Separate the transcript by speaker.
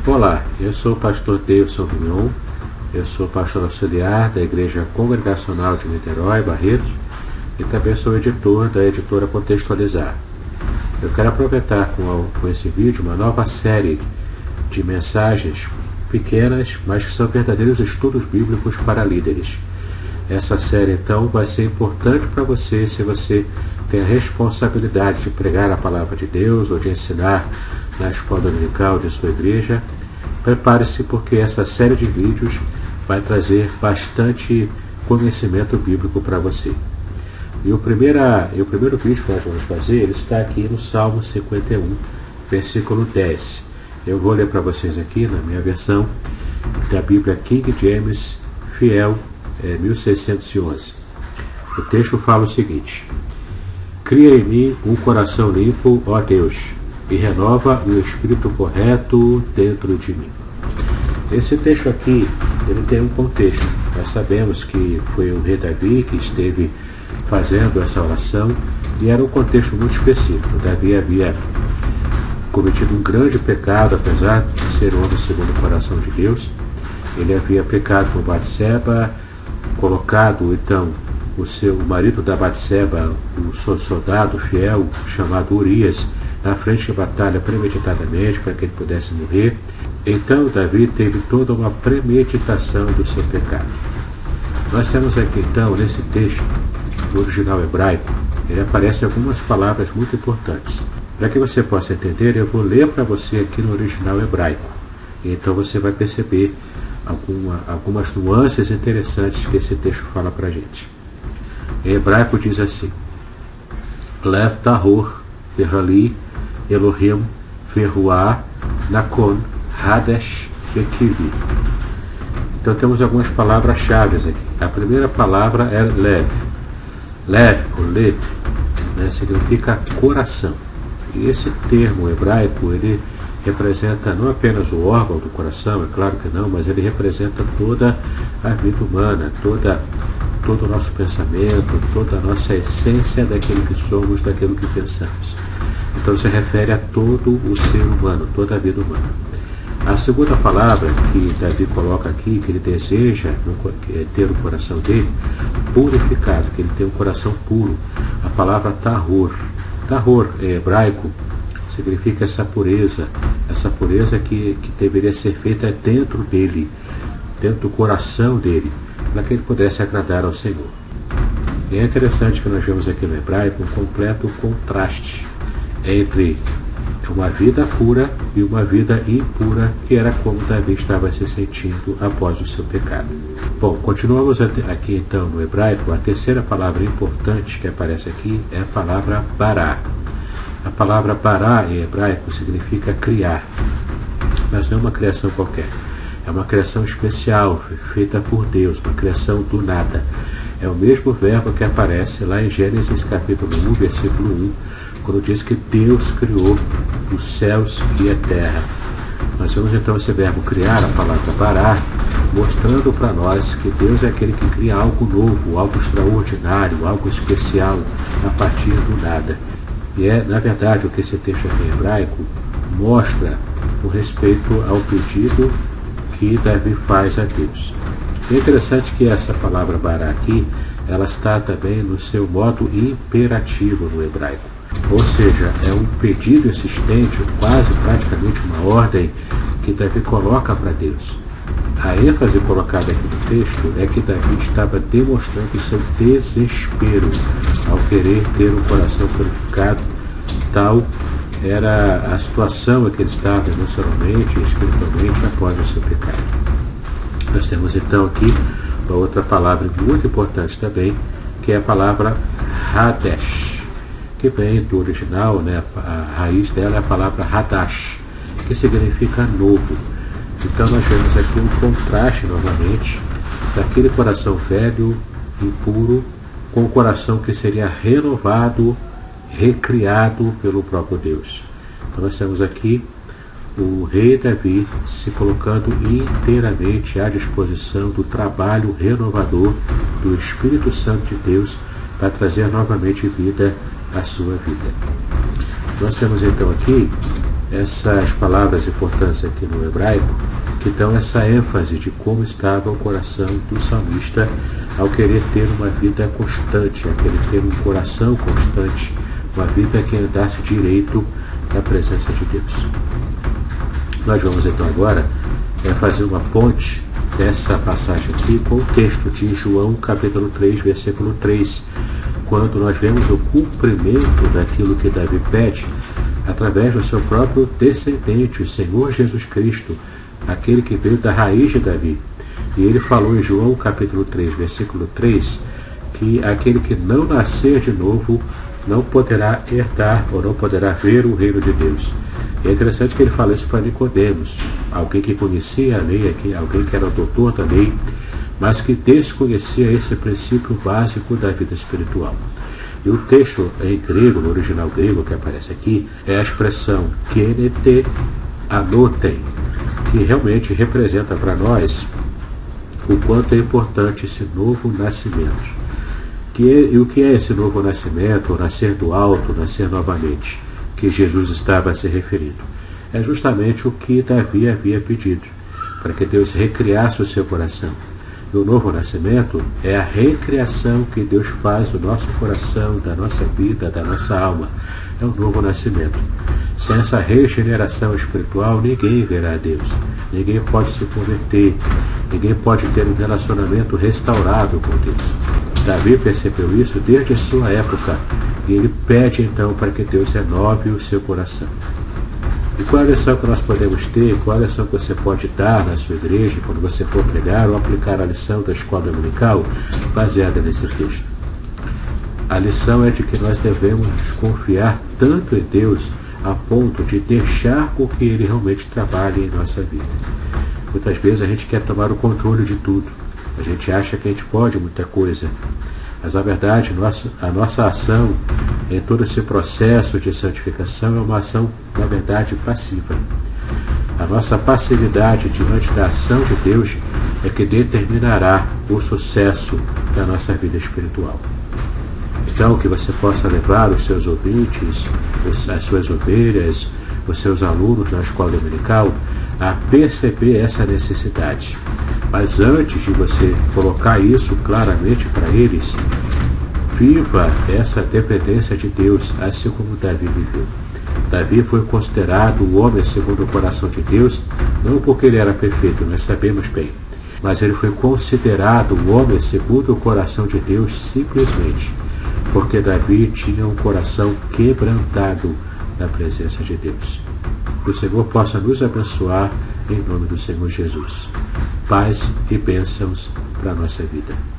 Speaker 1: Olá, eu sou o pastor Davidson Vignon, eu sou pastor auxiliar da Igreja Congregacional de Niterói, Barretos, e também sou editor da editora Contextualizar. Eu quero aproveitar com esse vídeo uma nova série de mensagens pequenas, mas que são verdadeiros estudos bíblicos para líderes. Essa série, então, vai ser importante para você se você tem a responsabilidade de pregar a palavra de Deus ou de ensinar na escola dominical de sua igreja. Prepare-se, porque essa série de vídeos vai trazer bastante conhecimento bíblico para você. E o primeiro vídeo que nós vamos fazer, ele está aqui no Salmo 51, versículo 10. Eu vou ler para vocês aqui na minha versão da Bíblia King James Fiel 1611. O texto fala o seguinte: Cria em mim um coração limpo, ó Deus, e renova o espírito correto dentro de mim. Esse texto aqui, ele tem um contexto. Nós sabemos que foi o rei Davi que esteve fazendo essa oração, e era um contexto muito específico. Davi havia cometido um grande pecado, apesar de ser homem segundo o coração de Deus. Ele havia pecado com Batseba, colocado então o marido da Batseba, o soldado fiel chamado Urias, na frente de batalha premeditadamente para que ele pudesse morrer. Então Davi teve toda uma premeditação do seu pecado. Nós temos aqui então, nesse texto, no original hebraico, ele aparece algumas palavras muito importantes. Para que você possa entender, eu vou ler para você aqui no original hebraico. Então você vai perceber algumas nuances interessantes que esse texto fala para a gente. Em hebraico diz assim: Lev tahor verali Elohim verruah nakon hadesh bekivi. Então temos algumas palavras-chave aqui. A primeira palavra é lev. Lev, ou lev, significa coração. E esse termo hebraico, ele representa não apenas o órgão do coração, é claro que não, mas ele representa toda a vida humana, todo o nosso pensamento, toda a nossa essência daquilo que somos, daquilo que pensamos. Então se refere a todo o ser humano, toda a vida humana. A segunda palavra que Davi coloca aqui, que ele deseja ter o coração dele purificado, que ele tem um coração puro, a palavra tahor. Tahor em hebraico significa essa pureza que deveria ser feita dentro dele, dentro do coração dele, para que ele pudesse agradar ao Senhor. E é interessante que nós vemos aqui no hebraico um completo contraste entre uma vida pura e uma vida impura, que era como Davi estava se sentindo após o seu pecado. Bom, continuamos aqui então no hebraico. A terceira palavra importante que aparece aqui é a palavra bará. A palavra bará em hebraico significa criar, mas não é uma criação qualquer. É uma criação especial, feita por Deus, uma criação do nada. É o mesmo verbo que aparece lá em Gênesis capítulo 1, versículo 1, quando diz que Deus criou os céus e a terra. Nós vemos então esse verbo criar, a palavra bará, mostrando para nós que Deus é aquele que cria algo novo, algo extraordinário, algo especial a partir do nada. E é, na verdade, o que esse texto aqui em hebraico mostra com respeito ao pedido que Davi faz a Deus. É interessante que essa palavra bará aqui, ela está também no seu modo imperativo no hebraico. Ou seja, é um pedido insistente, quase praticamente uma ordem que Davi coloca para Deus. A ênfase colocada aqui no texto é que Davi estava demonstrando o seu desespero ao querer ter um coração purificado. Tal era a situação em que ele estava emocionalmente e espiritualmente após o seu pecado. Nós temos então aqui uma outra palavra muito importante também, que é a palavra Hadesh, que vem do original, a raiz dela é a palavra Hadash, que significa novo. Então nós vemos aqui um contraste novamente daquele coração velho, impuro, com o coração que seria renovado, recriado pelo próprio Deus. Então nós temos aqui o rei Davi se colocando inteiramente à disposição do trabalho renovador do Espírito Santo de Deus para trazer novamente vida à sua vida. Nós temos então aqui essas palavras importantes aqui no hebraico, que dão essa ênfase de como estava o coração do salmista ao querer ter uma vida constante, ao querer ter um coração constante, uma vida que andasse direito na presença de Deus. Nós vamos então agora fazer uma ponte dessa passagem aqui com o texto de João capítulo 3, versículo 3, quando nós vemos o cumprimento daquilo que Davi pede através do seu próprio descendente, o Senhor Jesus Cristo, aquele que veio da raiz de Davi. E ele falou em João capítulo 3, versículo 3, que aquele que não nascer de novo não poderá herdar ou não poderá ver o reino de Deus. E é interessante que ele fala isso para Nicodemos, alguém que conhecia a lei, alguém que era o doutor da lei, mas que desconhecia esse princípio básico da vida espiritual. E o texto em grego, no original grego que aparece aqui, é a expressão kenete anotem, que realmente representa para nós o quanto é importante esse novo nascimento. E o que é esse novo nascimento, o nascer do alto, nascer novamente, que Jesus estava se referindo? É justamente o que Davi havia pedido, para que Deus recriasse o seu coração. E o novo nascimento é a recriação que Deus faz do nosso coração, da nossa vida, da nossa alma. É o novo nascimento. Sem essa regeneração espiritual, ninguém verá a Deus. Ninguém pode se converter. Ninguém pode ter um relacionamento restaurado com Deus. Davi percebeu isso desde a sua época. E ele pede então para que Deus renove o seu coração. E qual a lição que nós podemos ter, qual a lição que você pode dar na sua igreja, quando você for pregar ou aplicar a lição da escola dominical, baseada nesse texto? A lição é de que nós devemos confiar tanto em Deus a ponto de deixar com que Ele realmente trabalhe em nossa vida. Muitas vezes a gente quer tomar o controle de tudo. A gente acha que a gente pode muita coisa. Mas a verdade, a nossa ação em todo esse processo de santificação é uma ação, na verdade, passiva. A nossa passividade diante da ação de Deus é que determinará o sucesso da nossa vida espiritual. Então, que você possa levar os seus ouvintes, as suas ovelhas, os seus alunos na escola dominical a perceber essa necessidade. Mas antes de você colocar isso claramente para eles, viva essa dependência de Deus, assim como Davi viveu. Davi foi considerado o homem segundo o coração de Deus, não porque ele era perfeito, nós sabemos bem, mas ele foi considerado o homem segundo o coração de Deus simplesmente porque Davi tinha um coração quebrantado na presença de Deus. Que o Senhor possa nos abençoar em nome do Senhor Jesus. Paz e bênçãos para a nossa vida.